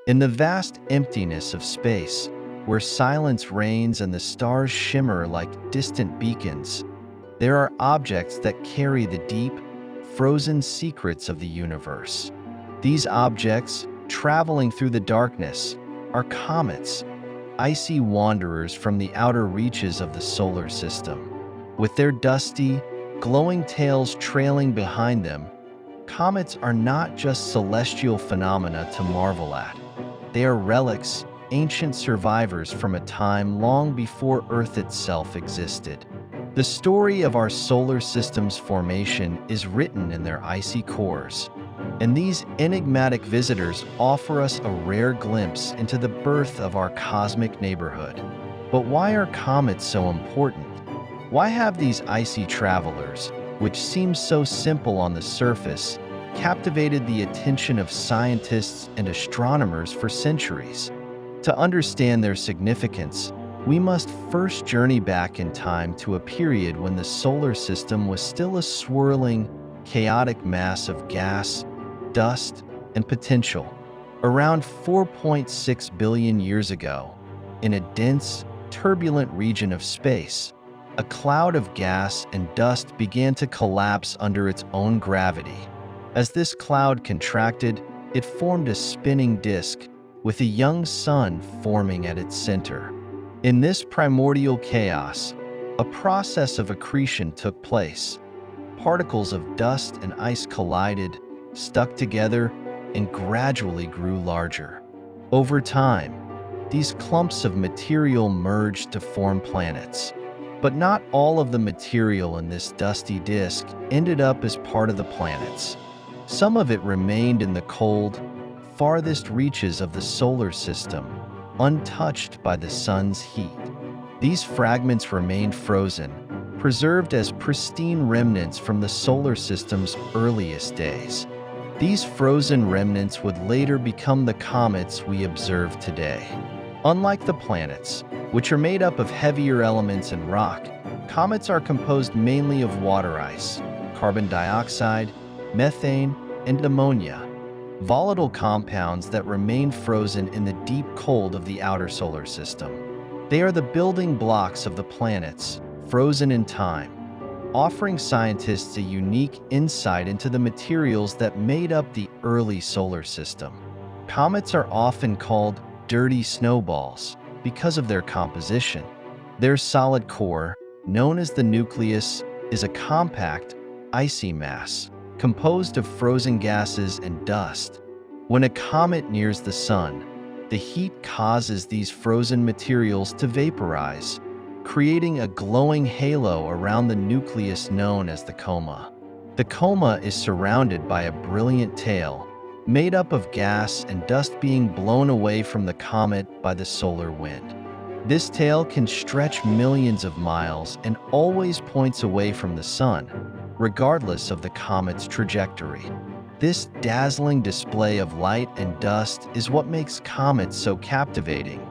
In the vast emptiness of space, where silence reigns and the stars shimmer like distant beacons, there are objects that carry the deep, frozen secrets of the universe. These objects, traveling through the darkness, are comets, icy wanderers from the outer reaches of the solar system. With their dusty, glowing tails trailing behind them, comets are not just celestial phenomena to marvel at. They are relics, ancient survivors from a time long before Earth itself existed. The story of our solar system's formation is written in their icy cores, and these enigmatic visitors offer us a rare glimpse into the birth of our cosmic neighborhood. But why are comets so important? Why have these icy travelers, which seem so simple on the surface, captivated the attention of scientists and astronomers for centuries? To understand their significance, we must first journey back in time to a period when the solar system was still a swirling, chaotic mass of gas, dust, and potential. Around 4.6 billion years ago, in a dense, turbulent region of space, a cloud of gas and dust began to collapse under its own gravity. As this cloud contracted, it formed a spinning disk, with a young sun forming at its center. In this primordial chaos, a process of accretion took place. Particles of dust and ice collided, stuck together, and gradually grew larger. Over time, these clumps of material merged to form planets. But not all of the material in this dusty disk ended up as part of the planets. Some of it remained in the cold, farthest reaches of the solar system, untouched by the sun's heat. These fragments remained frozen, preserved as pristine remnants from the solar system's earliest days. These frozen remnants would later become the comets we observe today. Unlike the planets, which are made up of heavier elements and rock, comets are composed mainly of water ice, carbon dioxide, methane, and ammonia, volatile compounds that remain frozen in the deep cold of the outer solar system. They are the building blocks of the planets, frozen in time, offering scientists a unique insight into the materials that made up the early solar system. Comets are often called dirty snowballs because of their composition. Their solid core, known as the nucleus, is a compact, icy mass composed of frozen gases and dust. When a comet nears the sun, the heat causes these frozen materials to vaporize, creating a glowing halo around the nucleus known as the coma. The coma is surrounded by a brilliant tail, made up of gas and dust being blown away from the comet by the solar wind. This tail can stretch millions of miles and always points away from the sun, regardless of the comet's trajectory. This dazzling display of light and dust is what makes comets so captivating,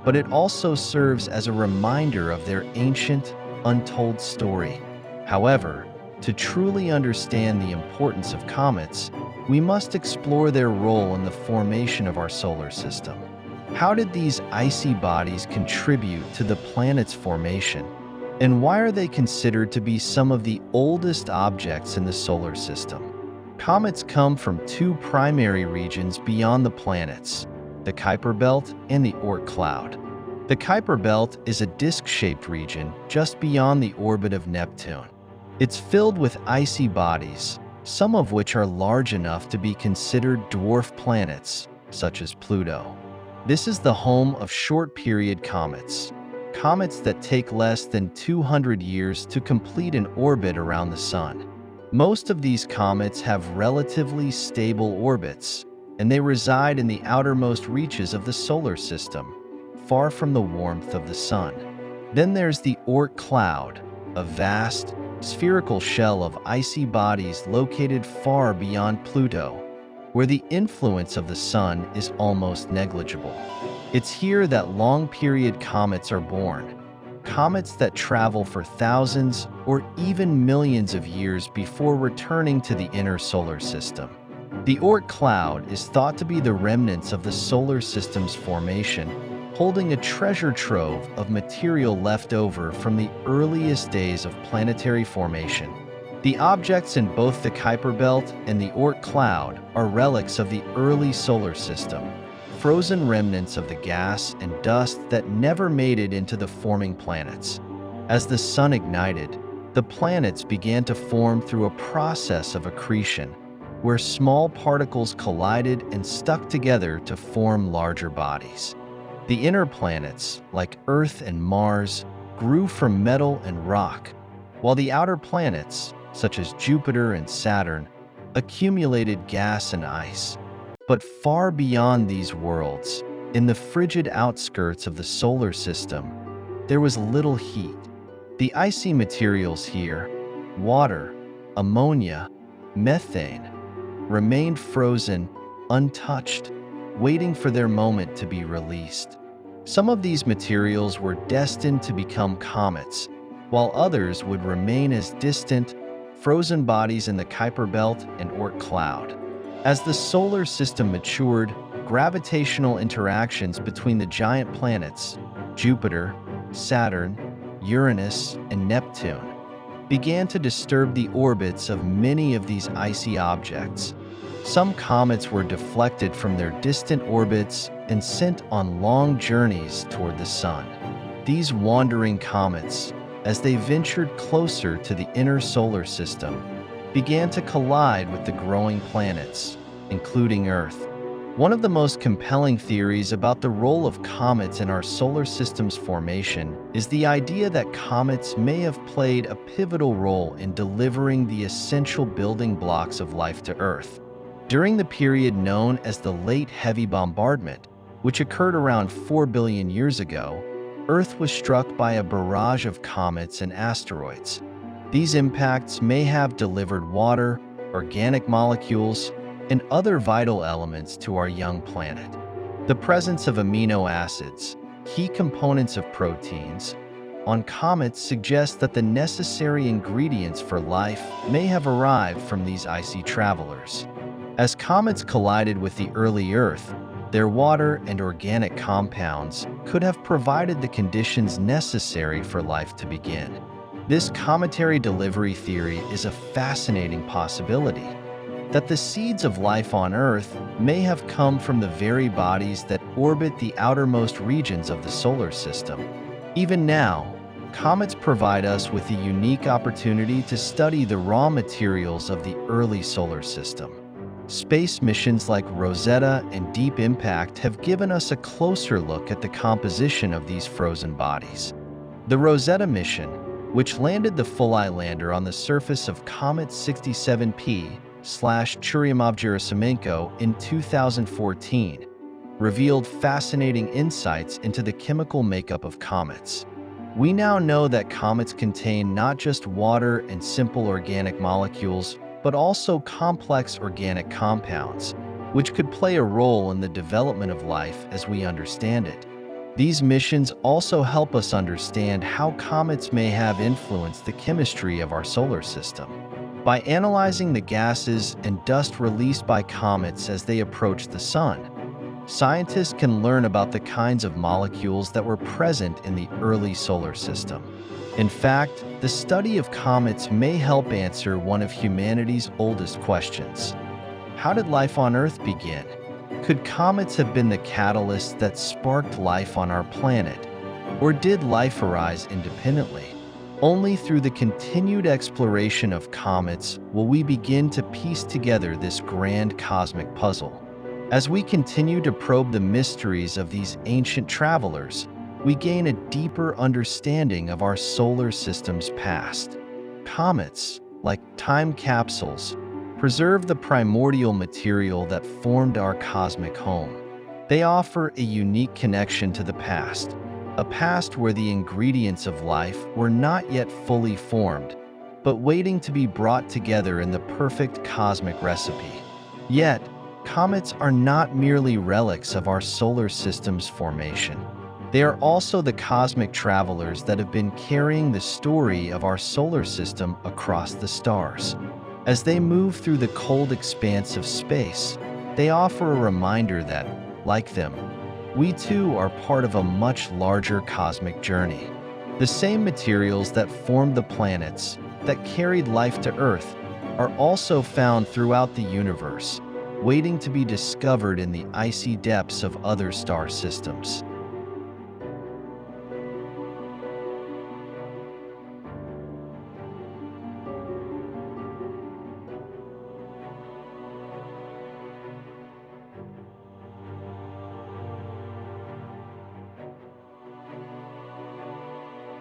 but it also serves as a reminder of their ancient, untold story. However, to truly understand the importance of comets, we must explore their role in the formation of our solar system. How did these icy bodies contribute to the planet's formation? And why are they considered to be some of the oldest objects in the solar system? Comets come from two primary regions beyond the planets, the Kuiper Belt and the Oort cloud. The Kuiper Belt is a disc-shaped region just beyond the orbit of Neptune. It's filled with icy bodies, some of which are large enough to be considered dwarf planets, such as Pluto. This is the home of short-period comets, comets that take less than 200 years to complete an orbit around the Sun. Most of these comets have relatively stable orbits, and they reside in the outermost reaches of the solar system, far from the warmth of the Sun. Then there's the Oort cloud, a vast, spherical shell of icy bodies located far beyond Pluto, where the influence of the Sun is almost negligible. It's here that long-period comets are born, comets that travel for thousands or even millions of years before returning to the inner solar system. The Oort cloud is thought to be the remnants of the solar system's formation, holding a treasure trove of material left over from the earliest days of planetary formation. The objects in both the Kuiper Belt and the Oort cloud are relics of the early solar system, frozen remnants of the gas and dust that never made it into the forming planets. As the sun ignited, the planets began to form through a process of accretion, where small particles collided and stuck together to form larger bodies. The inner planets, like Earth and Mars, grew from metal and rock, while the outer planets, such as Jupiter and Saturn, accumulated gas and ice. But far beyond these worlds, in the frigid outskirts of the solar system, there was little heat. The icy materials here, water, ammonia, methane, remained frozen, untouched, waiting for their moment to be released. Some of these materials were destined to become comets, while others would remain as distant, frozen bodies in the Kuiper Belt and Oort cloud. As the solar system matured, gravitational interactions between the giant planets, Jupiter, Saturn, Uranus, and Neptune, began to disturb the orbits of many of these icy objects. Some comets were deflected from their distant orbits and sent on long journeys toward the sun. These wandering comets, as they ventured closer to the inner solar system, began to collide with the growing planets, including Earth. One of the most compelling theories about the role of comets in our solar system's formation is the idea that comets may have played a pivotal role in delivering the essential building blocks of life to Earth. During the period known as the Late Heavy Bombardment, which occurred around 4 billion years ago, Earth was struck by a barrage of comets and asteroids. These impacts may have delivered water, organic molecules, and other vital elements to our young planet. The presence of amino acids, key components of proteins, on comets suggests that the necessary ingredients for life may have arrived from these icy travelers. As comets collided with the early Earth, their water and organic compounds could have provided the conditions necessary for life to begin. This cometary delivery theory is a fascinating possibility, that the seeds of life on Earth may have come from the very bodies that orbit the outermost regions of the solar system. Even now, comets provide us with a unique opportunity to study the raw materials of the early solar system. Space missions like Rosetta and Deep Impact have given us a closer look at the composition of these frozen bodies. The Rosetta mission, which landed the Philae lander on the surface of Comet 67P/Churyumov-Gerasimenko in 2014, revealed fascinating insights into the chemical makeup of comets. We now know that comets contain not just water and simple organic molecules, but also complex organic compounds, which could play a role in the development of life as we understand it. These missions also help us understand how comets may have influenced the chemistry of our solar system. By analyzing the gases and dust released by comets as they approach the sun, scientists can learn about the kinds of molecules that were present in the early solar system. In fact, the study of comets may help answer one of humanity's oldest questions. How did life on Earth begin? Could comets have been the catalyst that sparked life on our planet? Or did life arise independently? Only through the continued exploration of comets will we begin to piece together this grand cosmic puzzle. As we continue to probe the mysteries of these ancient travelers, we gain a deeper understanding of our solar system's past. Comets, like time capsules, preserve the primordial material that formed our cosmic home. They offer a unique connection to the past, a past where the ingredients of life were not yet fully formed, but waiting to be brought together in the perfect cosmic recipe. Yet, comets are not merely relics of our solar system's formation. They are also the cosmic travelers that have been carrying the story of our solar system across the stars. As they move through the cold expanse of space, they offer a reminder that, like them, we too are part of a much larger cosmic journey. The same materials that formed the planets that carried life to Earth are also found throughout the universe, waiting to be discovered in the icy depths of other star systems.